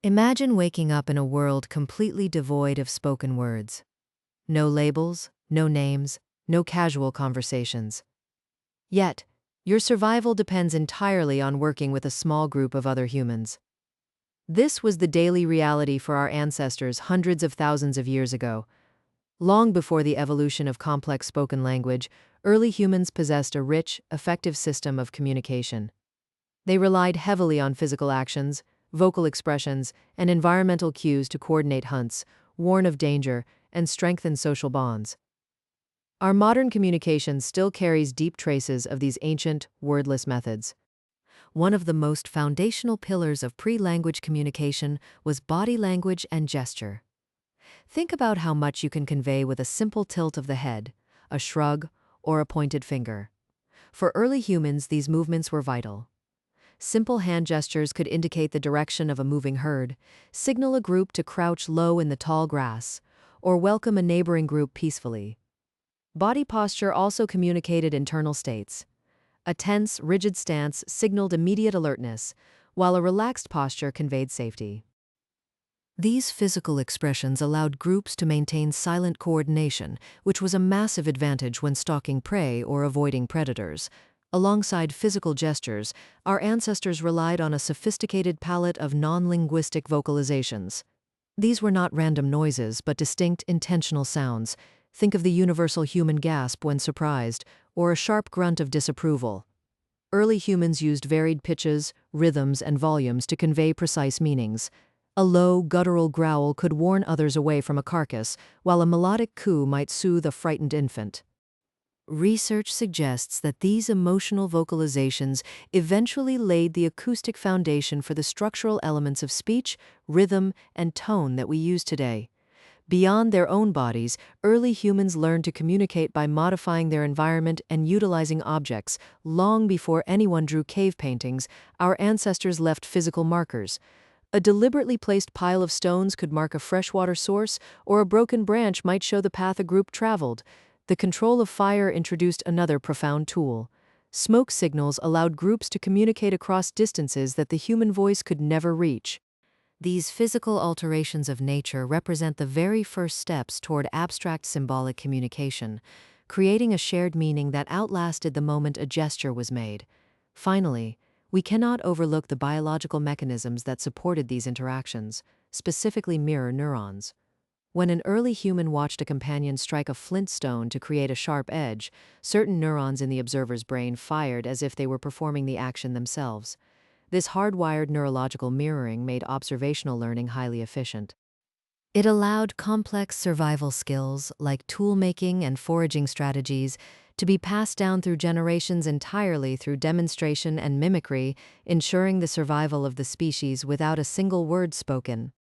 Imagine waking up in a world completely devoid of spoken words. No labels, no names, no casual conversations. Yet, your survival depends entirely on working with a small group of other humans. This was the daily reality for our ancestors hundreds of thousands of years ago. Long before the evolution of complex spoken language, early humans possessed a rich, effective system of communication. They relied heavily on physical actions, vocal expressions, and environmental cues to coordinate hunts, warn of danger, and strengthen social bonds. Our modern communication still carries deep traces of these ancient, wordless methods. One of the most foundational pillars of pre-language communication was body language and gesture. Think about how much you can convey with a simple tilt of the head, a shrug, or a pointed finger. For early humans, these movements were vital. Simple hand gestures could indicate the direction of a moving herd, signal a group to crouch low in the tall grass, or welcome a neighboring group peacefully. Body posture also communicated internal states. A tense, rigid stance signaled immediate alertness, while a relaxed posture conveyed safety. These physical expressions allowed groups to maintain silent coordination, which was a massive advantage when stalking prey or avoiding predators. Alongside physical gestures, our ancestors relied on a sophisticated palette of non-linguistic vocalizations. These were not random noises, but distinct, intentional sounds. Think of the universal human gasp when surprised, or a sharp grunt of disapproval. Early humans used varied pitches, rhythms, and volumes to convey precise meanings. A low, guttural growl could warn others away from a carcass, while a melodic coo might soothe a frightened infant. Research suggests that these emotional vocalizations eventually laid the acoustic foundation for the structural elements of speech, rhythm, and tone that we use today. Beyond their own bodies, early humans learned to communicate by modifying their environment and utilizing objects. Long before anyone drew cave paintings, our ancestors left physical markers. A deliberately placed pile of stones could mark a freshwater source, or a broken branch might show the path a group traveled. The control of fire introduced another profound tool. Smoke signals allowed groups to communicate across distances that the human voice could never reach. These physical alterations of nature represent the very first steps toward abstract symbolic communication, creating a shared meaning that outlasted the moment a gesture was made. Finally, we cannot overlook the biological mechanisms that supported these interactions, specifically mirror neurons. When an early human watched a companion strike a flint stone to create a sharp edge, certain neurons in the observer's brain fired as if they were performing the action themselves. This hardwired neurological mirroring made observational learning highly efficient. It allowed complex survival skills, like toolmaking and foraging strategies, to be passed down through generations entirely through demonstration and mimicry, ensuring the survival of the species without a single word spoken.